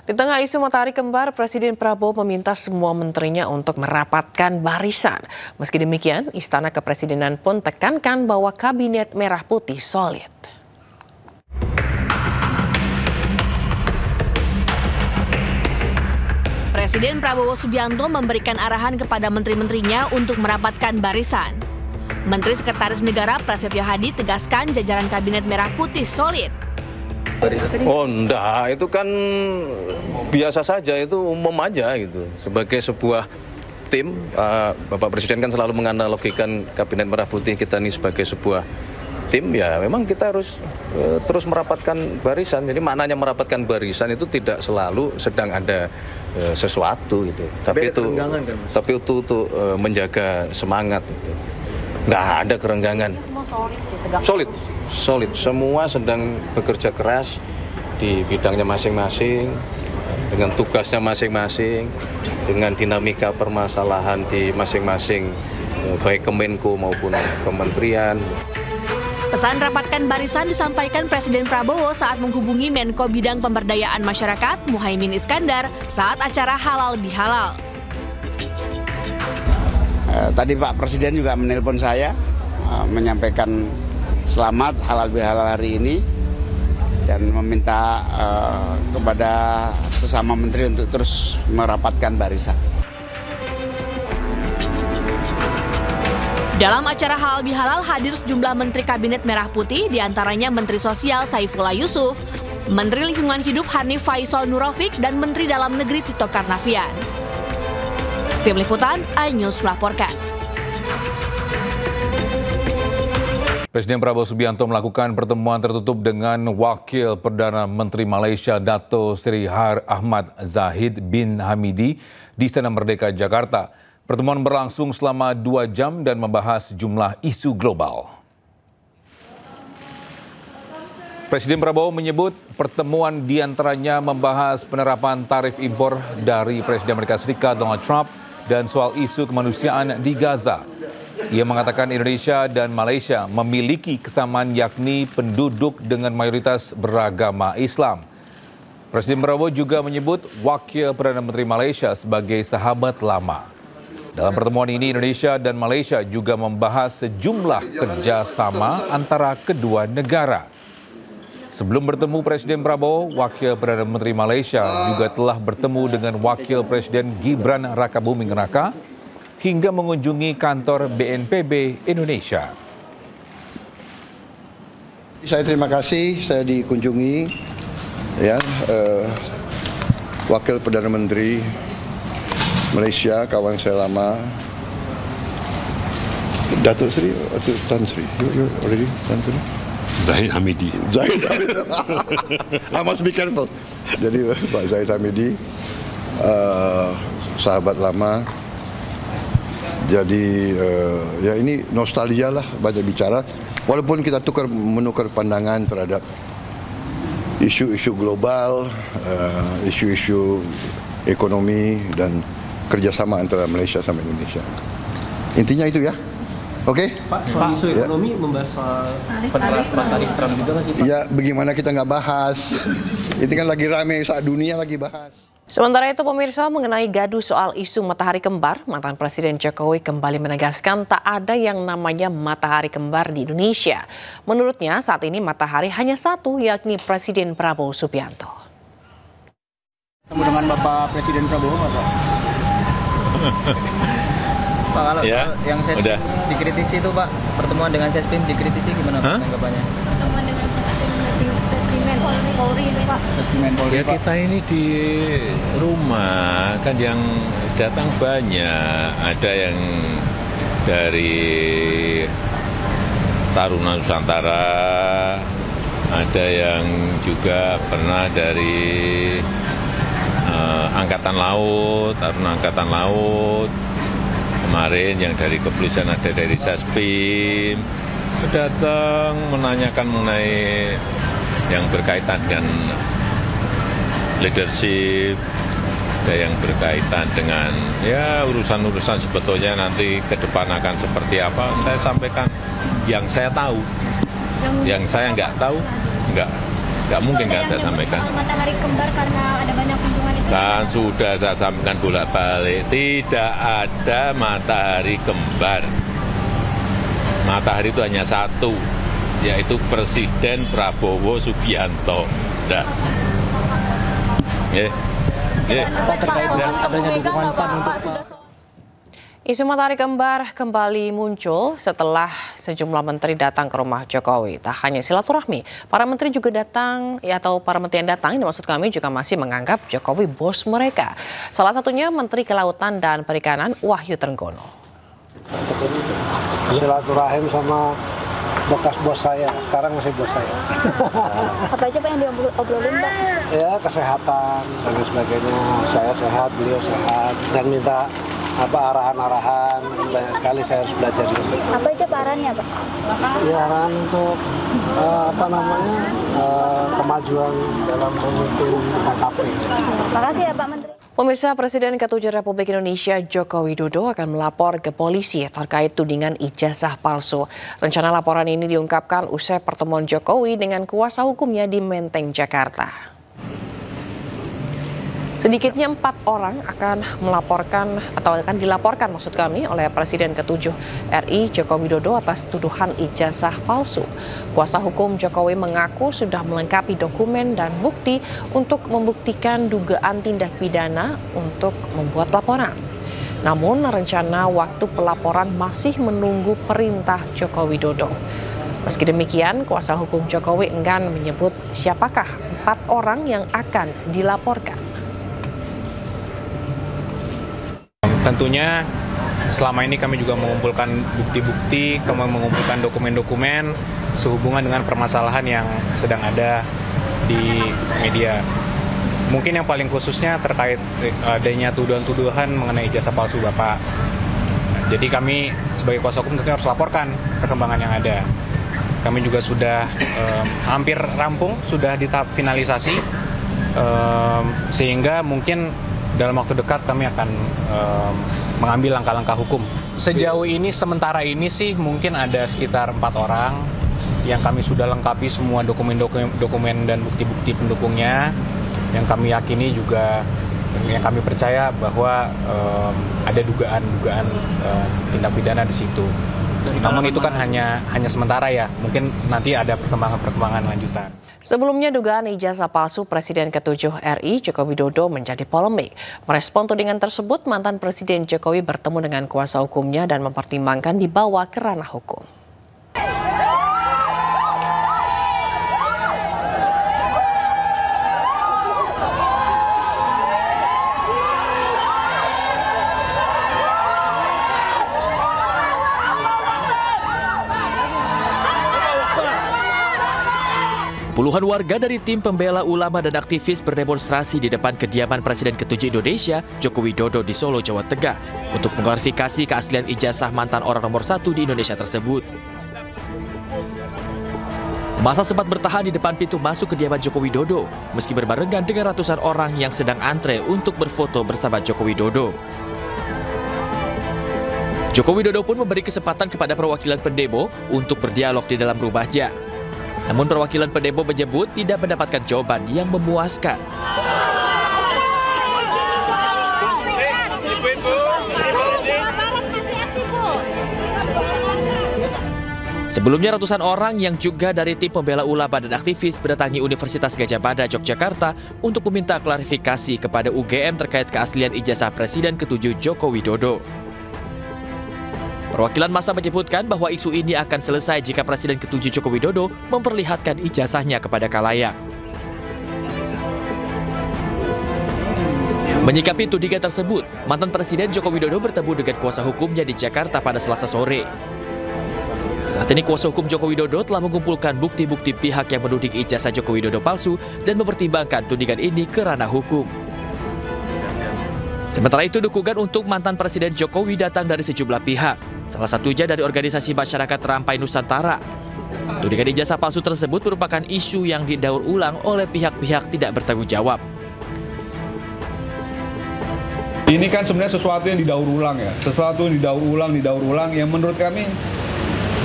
Di tengah isu matahari kembar, Presiden Prabowo meminta semua menterinya untuk merapatkan barisan. Meski demikian, Istana Kepresidenan pun tekankan bahwa Kabinet Merah Putih solid. Presiden Prabowo Subianto memberikan arahan kepada menteri-menterinya untuk merapatkan barisan. Menteri Sekretaris Negara Prasetyo Hadi tegaskan jajaran Kabinet Merah Putih solid. Oh enggak, itu kan biasa saja, itu umum aja gitu. Sebagai sebuah tim, Bapak Presiden kan selalu menganalogikan Kabinet Merah Putih kita ini sebagai sebuah tim, ya memang kita harus terus merapatkan barisan. Jadi maknanya merapatkan barisan itu tidak selalu sedang ada sesuatu gitu. Tapi itu untuk menjaga semangat gitu. Nggak ada kerenggangan. Solid. Semua sedang bekerja keras di bidangnya masing-masing, dengan tugasnya masing-masing, dengan dinamika permasalahan di masing-masing, baik Kemenko maupun kementerian. Pesan rapatkan barisan disampaikan Presiden Prabowo saat menghubungi Menko Bidang Pemberdayaan Masyarakat Muhaimin Iskandar saat acara Halal Bihalal. Tadi Pak Presiden juga menelpon saya, menyampaikan selamat halal bihalal hari ini dan meminta kepada sesama menteri untuk terus merapatkan barisan. Dalam acara halal bihalal hadir sejumlah menteri Kabinet Merah Putih, diantaranya Menteri Sosial Saifullah Yusuf, Menteri Lingkungan Hidup Hanif Faisal Nurofik, dan Menteri Dalam Negeri Tito Karnavian. Tim Liputan, iNews melaporkan. Presiden Prabowo Subianto melakukan pertemuan tertutup dengan Wakil Perdana Menteri Malaysia Dato Seri Ahmad Zahid bin Hamidi di Istana Merdeka, Jakarta. Pertemuan berlangsung selama 2 jam dan membahas sejumlah isu global. Presiden Prabowo menyebut pertemuan diantaranya membahas penerapan tarif impor dari Presiden Amerika Serikat Donald Trump dan soal isu kemanusiaan di Gaza. Ia mengatakan Indonesia dan Malaysia memiliki kesamaan, yakni penduduk dengan mayoritas beragama Islam. Presiden Prabowo juga menyebut Wakil Perdana Menteri Malaysia sebagai sahabat lama. Dalam pertemuan ini, Indonesia dan Malaysia juga membahas sejumlah kerjasama antara kedua negara. Sebelum bertemu Presiden Prabowo, Wakil Perdana Menteri Malaysia juga telah bertemu dengan Wakil Presiden Gibran Rakabuming Raka hingga mengunjungi kantor BNPB Indonesia. Saya terima kasih, saya dikunjungi ya Wakil Perdana Menteri Malaysia, kawan saya lama, Datuk Seri atau Tan Sri, you already Tan Sri? Zahid Hamidi. I must be careful. Jadi Pak Zahid Hamidi, sahabat lama. Jadi ya ini nostalgia lah, banyak bicara. Walaupun kita menukar pandangan terhadap isu-isu global, isu-isu ekonomi dan kerjasama antara Malaysia sama Indonesia. Intinya itu ya. Oke? Pak, soal isu ekonomi membahas soal penerapan tarif Trump juga nggak sih, Pak? Ya, bagaimana kita nggak bahas? Itu kan lagi rame, saat dunia lagi bahas. Sementara itu pemirsa, mengenai gaduh soal isu matahari kembar, mantan Presiden Jokowi kembali menegaskan tak ada yang namanya matahari kembar di Indonesia. Menurutnya saat ini matahari hanya satu, yakni Presiden Prabowo Subianto. Ketemu dengan Bapak Presiden Prabowo, Pak? Pak, kalau ya, yang Sespin dikritisi itu, Pak, pertemuan dengan Sespin dikritisi gimana tanggapannya? Pertemuan dengan Sespin Polri, Pak. Ya kita ini di rumah kan yang datang banyak, ada yang dari Taruna Nusantara, ada yang juga pernah dari Angkatan Laut, Taruna Angkatan Laut. Kemarin yang dari kepolisian ada dari Sespim, datang menanyakan mengenai yang berkaitan dengan leadership, ada yang berkaitan dengan ya urusan-urusan sebetulnya nanti ke depan akan seperti apa. Saya sampaikan yang saya tahu, yang saya nggak tahu nggak mungkin kan saya sampaikan. Matahari kembar karena ada banyak Kan sudah saya sampaikan bolak-balik, tidak ada matahari kembar. Matahari itu hanya satu, yaitu Presiden Prabowo Subianto. Dah. Isu matahari kembar kembali muncul setelah sejumlah menteri datang ke rumah Jokowi. Tak hanya silaturahmi, para menteri juga datang, atau para menteri yang datang, ini maksud kami juga masih menganggap Jokowi bos mereka. Salah satunya Menteri Kelautan dan Perikanan Wahyu Trenggono. Silaturahim sama bekas bos saya, sekarang masih bos saya. Apa aja Pak yang diobrolin Pak? Ya, kesehatan dan sebagainya. Saya sehat, beliau sehat, dan minta arahan-arahan. Banyak sekali saya harus belajar juga. Apa aja Pak arahannya Pak? Ya, arahan untuk kemajuan dalam memimpin KKP. Makasih ya Pak Menteri. Pemirsa, Presiden ke-7 Republik Indonesia Joko Widodo akan melapor ke polisi terkait tudingan ijazah palsu. Rencana laporan ini diungkapkan usai pertemuan Jokowi dengan kuasa hukumnya di Menteng, Jakarta. Sedikitnya 4 orang akan dilaporkan oleh Presiden ke-7 RI Joko Widodo atas tuduhan ijazah palsu. Kuasa hukum Jokowi mengaku sudah melengkapi dokumen dan bukti untuk membuktikan dugaan tindak pidana untuk membuat laporan. Namun rencana waktu pelaporan masih menunggu perintah Joko Widodo. Meski demikian, kuasa hukum Jokowi enggan menyebut siapakah 4 orang yang akan dilaporkan. Tentunya selama ini kami juga mengumpulkan bukti-bukti, mengumpulkan dokumen-dokumen sehubungan dengan permasalahan yang sedang ada di media. Mungkin yang paling khususnya terkait adanya tuduhan-tuduhan mengenai ijazah palsu Bapak. Jadi kami sebagai kuasa hukum tentunya harus laporkan perkembangan yang ada. Kami juga sudah hampir rampung, sudah di tahap finalisasi, sehingga mungkin dalam waktu dekat kami akan mengambil langkah-langkah hukum. Sejauh ini, sementara ini sih mungkin ada sekitar 4 orang yang kami sudah lengkapi semua dokumen dan bukti-bukti pendukungnya, yang kami yakini juga, yang kami percaya bahwa ada dugaan tindak pidana di situ. Namun itu kan hanya sementara ya, mungkin nanti ada perkembangan lanjutan. Sebelumnya dugaan ijazah palsu Presiden ke-7 RI Joko Widodo menjadi polemik. Merespon tudingan tersebut, mantan Presiden Jokowi bertemu dengan kuasa hukumnya dan mempertimbangkan dibawa ke ranah hukum. Puluhan warga dari tim pembela ulama dan aktivis berdemonstrasi di depan kediaman Presiden ke-7 Indonesia, Joko Widodo di Solo, Jawa Tengah, untuk mengklarifikasi keaslian ijazah mantan orang nomor 1 di Indonesia tersebut. Masa sempat bertahan di depan pintu masuk kediaman Joko Widodo, meski berbarengan dengan ratusan orang yang sedang antre untuk berfoto bersama Joko Widodo. Joko Widodo pun memberi kesempatan kepada perwakilan pendemo untuk berdialog di dalam rumahnya. Namun perwakilan pendemo menyebut tidak mendapatkan jawaban yang memuaskan. Sebelumnya ratusan orang yang juga dari tim pembela ulama dan aktivis berdatangi Universitas Gadjah Mada, Yogyakarta untuk meminta klarifikasi kepada UGM terkait keaslian ijazah Presiden ke-7 Joko Widodo. Perwakilan massa menyebutkan bahwa isu ini akan selesai jika Presiden ke-7 Joko Widodo memperlihatkan ijazahnya kepada khalayak. Menyikapi tudingan tersebut, mantan Presiden Joko Widodo bertemu dengan kuasa hukumnya di Jakarta pada Selasa sore. Saat ini kuasa hukum Joko Widodo telah mengumpulkan bukti-bukti pihak yang menuding ijazah Joko Widodo palsu dan mempertimbangkan tudingan ini ke ranah hukum. Sementara itu, dukungan untuk mantan Presiden Jokowi datang dari sejumlah pihak, salah satunya dari organisasi masyarakat Rampai Nusantara. Tudingan ijazah palsu tersebut merupakan isu yang didaur ulang oleh pihak-pihak tidak bertanggung jawab. Ini kan sebenarnya sesuatu yang didaur ulang ya, sesuatu yang didaur ulang yang menurut kami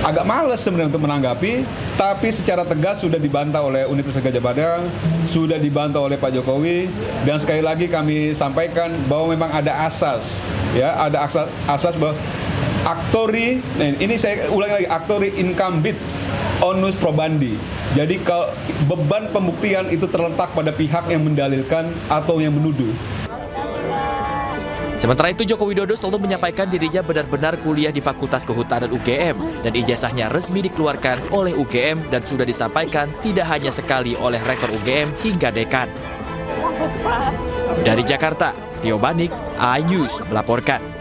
agak males sebenarnya untuk menanggapi, tapi secara tegas sudah dibantah oleh Universitas Gadjah Mada, sudah dibantah oleh Pak Jokowi, dan sekali lagi kami sampaikan bahwa memang ada asas, ya, ada asas bahwa aktori, ini saya ulangi lagi, aktori incumbit onus probandi. Jadi beban pembuktian itu terletak pada pihak yang mendalilkan atau yang menuduh. Sementara itu, Joko Widodo selalu menyampaikan dirinya benar-benar kuliah di Fakultas Kehutanan UGM dan ijazahnya resmi dikeluarkan oleh UGM dan sudah disampaikan tidak hanya sekali oleh Rektor UGM hingga dekan. Dari Jakarta, Rio Banik, iNews melaporkan.